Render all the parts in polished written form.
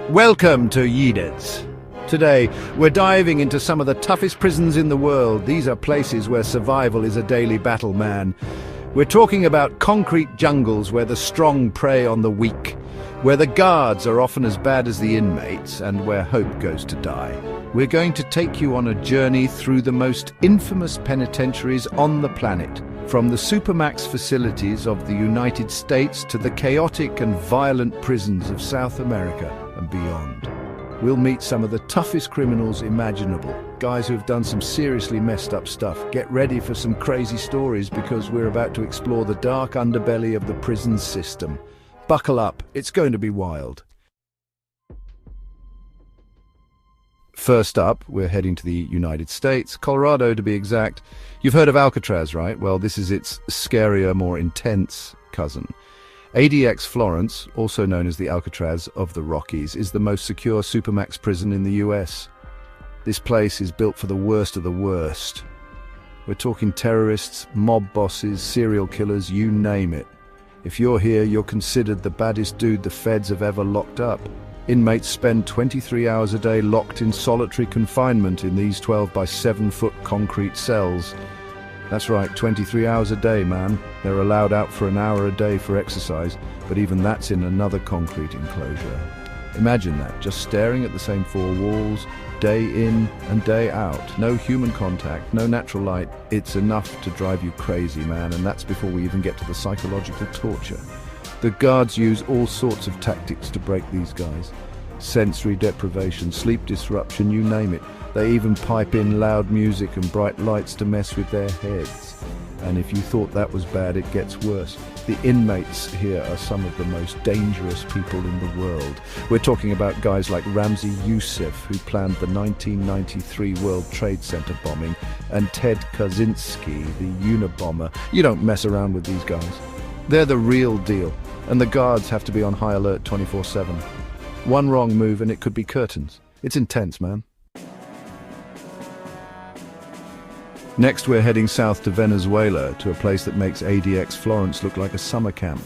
Welcome to Ytd'z. Today, we're diving into some of the toughest prisons in the world. These are places where survival is a daily battle, man. We're talking about concrete jungles where the strong prey on the weak, where the guards are often as bad as the inmates, and where hope goes to die. We're going to take you on a journey through the most infamous penitentiaries on the planet, from the supermax facilities of the United States to the chaotic and violent prisons of South America and beyond. We'll meet some of the toughest criminals imaginable, guys who've done some seriously messed up stuff. Get ready for some crazy stories because we're about to explore the dark underbelly of the prison system. Buckle up, it's going to be wild. First up, we're heading to the United States, Colorado to be exact. You've heard of Alcatraz, right? Well, this is its scarier, more intense cousin. Ytd'z Florence, also known as the Alcatraz of the Rockies, is the most secure supermax prison in the US. This place is built for the worst of the worst. We're talking terrorists, mob bosses, serial killers, you name it. If you're here, you're considered the baddest dude the feds have ever locked up. Inmates spend 23 hours a day locked in solitary confinement in these 12 by 7 foot concrete cells. That's right, 23 hours a day, man. They're allowed out for an hour a day for exercise, but even that's in another concrete enclosure. Imagine that, just staring at the same 4 walls, day in and day out. No human contact, no natural light. It's enough to drive you crazy, man, and that's before we even get to the psychological torture. The guards use all sorts of tactics to break these guys. Sensory deprivation, sleep disruption, you name it. They even pipe in loud music and bright lights to mess with their heads. And if you thought that was bad, it gets worse. The inmates here are some of the most dangerous people in the world. We're talking about guys like Ramzi Youssef, who planned the 1993 World Trade Center bombing, and Ted Kaczynski, the Unabomber. You don't mess around with these guys. They're the real deal, and the guards have to be on high alert 24/7. One wrong move and it could be curtains. It's intense, man. Next, we're heading south to Venezuela, to a place that makes Ytd'z Florence look like a summer camp.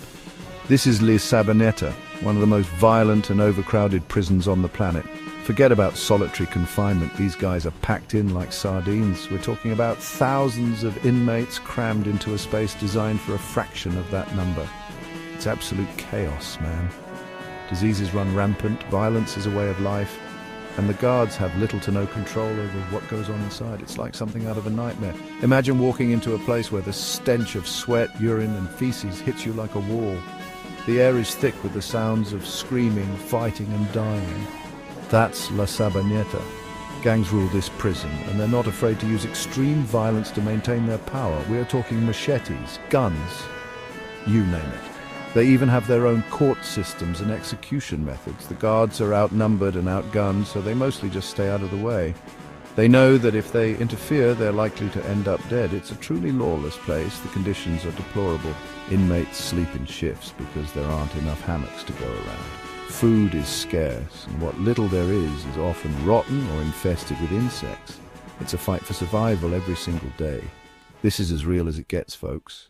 This is La Sabaneta, one of the most violent and overcrowded prisons on the planet. Forget about solitary confinement, these guys are packed in like sardines. We're talking about thousands of inmates crammed into a space designed for a fraction of that number. It's absolute chaos, man. Diseases run rampant, violence is a way of life, and the guards have little to no control over what goes on inside. It's like something out of a nightmare. Imagine walking into a place where the stench of sweat, urine and feces hits you like a wall. The air is thick with the sounds of screaming, fighting and dying. That's La Sabaneta. Gangs rule this prison, and they're not afraid to use extreme violence to maintain their power. We are talking machetes, guns, you name it. They even have their own court systems and execution methods. The guards are outnumbered and outgunned, so they mostly just stay out of the way. They know that if they interfere, they're likely to end up dead. It's a truly lawless place. The conditions are deplorable. Inmates sleep in shifts because there aren't enough hammocks to go around. Food is scarce, and what little there is often rotten or infested with insects. It's a fight for survival every single day. This is as real as it gets, folks.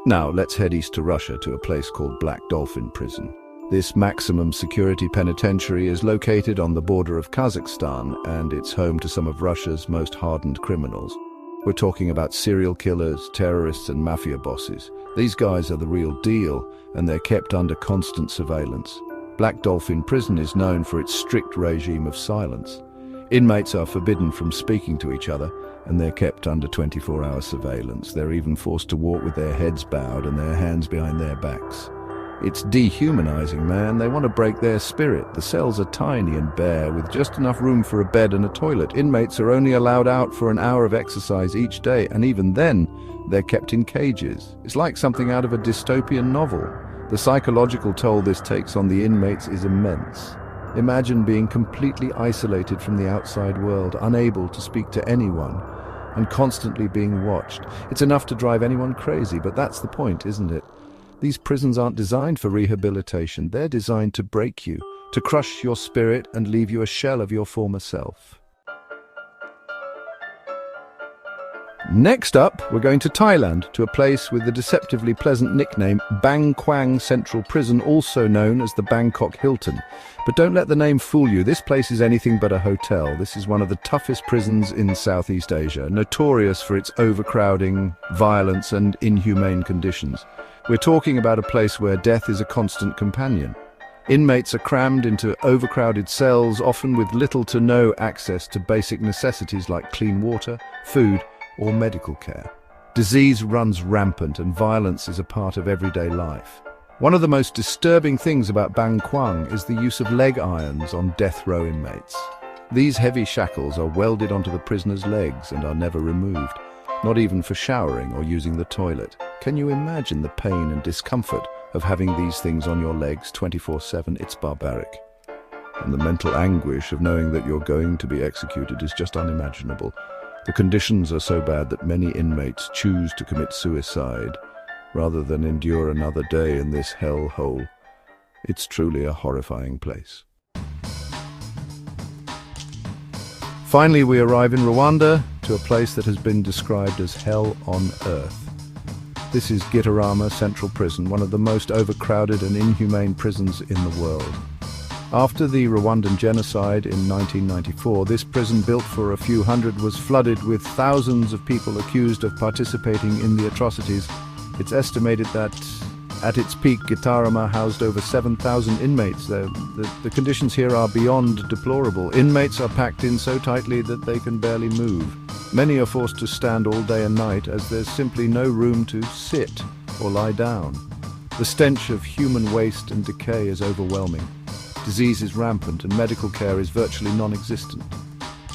Now, let's head east to Russia to a place called Black Dolphin Prison. This maximum security penitentiary is located on the border of Kazakhstan, and it's home to some of Russia's most hardened criminals. We're talking about serial killers, terrorists, and mafia bosses. These guys are the real deal, and they're kept under constant surveillance. Black Dolphin Prison is known for its strict regime of silence. Inmates are forbidden from speaking to each other, and they're kept under 24-hour surveillance. They're even forced to walk with their heads bowed and their hands behind their backs. It's dehumanizing, man. They want to break their spirit. The cells are tiny and bare, with just enough room for a bed and a toilet. Inmates are only allowed out for an hour of exercise each day, and even then, they're kept in cages. It's like something out of a dystopian novel. The psychological toll this takes on the inmates is immense. Imagine being completely isolated from the outside world, unable to speak to anyone, and constantly being watched. It's enough to drive anyone crazy, but that's the point, isn't it? These prisons aren't designed for rehabilitation. They're designed to break you, to crush your spirit and leave you a shell of your former self. Next up, we're going to Thailand, to a place with the deceptively pleasant nickname Bangkok Central Prison, also known as the Bangkok Hilton. But don't let the name fool you, this place is anything but a hotel. This is one of the toughest prisons in Southeast Asia, notorious for its overcrowding, violence and inhumane conditions. We're talking about a place where death is a constant companion. Inmates are crammed into overcrowded cells, often with little to no access to basic necessities like clean water, food, or medical care. Disease runs rampant and violence is a part of everyday life. One of the most disturbing things about Bangkok is the use of leg irons on death row inmates. These heavy shackles are welded onto the prisoner's legs and are never removed, not even for showering or using the toilet. Can you imagine the pain and discomfort of having these things on your legs 24/7? It's barbaric. And the mental anguish of knowing that you're going to be executed is just unimaginable. The conditions are so bad that many inmates choose to commit suicide rather than endure another day in this hellhole. It's truly a horrifying place. Finally, we arrive in Rwanda, to a place that has been described as hell on earth. This is Gitarama Central Prison, one of the most overcrowded and inhumane prisons in the world. After the Rwandan genocide in 1994, this prison, built for a few hundred, was flooded with thousands of people accused of participating in the atrocities. It's estimated that at its peak, Gitarama housed over 7,000 inmates. The conditions here are beyond deplorable. Inmates are packed in so tightly that they can barely move. Many are forced to stand all day and night as there's simply no room to sit or lie down. The stench of human waste and decay is overwhelming. Disease is rampant and medical care is virtually non-existent.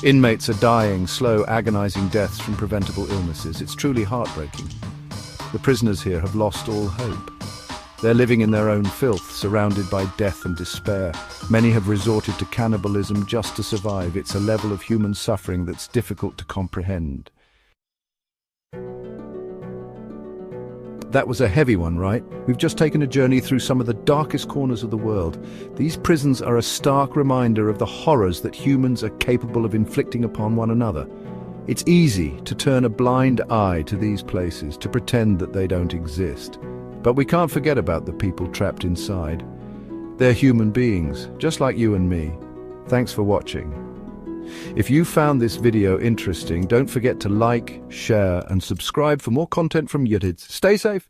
Inmates are dying slow, agonizing deaths from preventable illnesses. It's truly heartbreaking. The prisoners here have lost all hope. They're living in their own filth, surrounded by death and despair. Many have resorted to cannibalism just to survive. It's a level of human suffering that's difficult to comprehend. That was a heavy one, right? We've just taken a journey through some of the darkest corners of the world. These prisons are a stark reminder of the horrors that humans are capable of inflicting upon one another. It's easy to turn a blind eye to these places, to pretend that they don't exist. But we can't forget about the people trapped inside. They're human beings, just like you and me. Thanks for watching. If you found this video interesting, don't forget to like, share, and subscribe for more content from Ytd'z. Stay safe.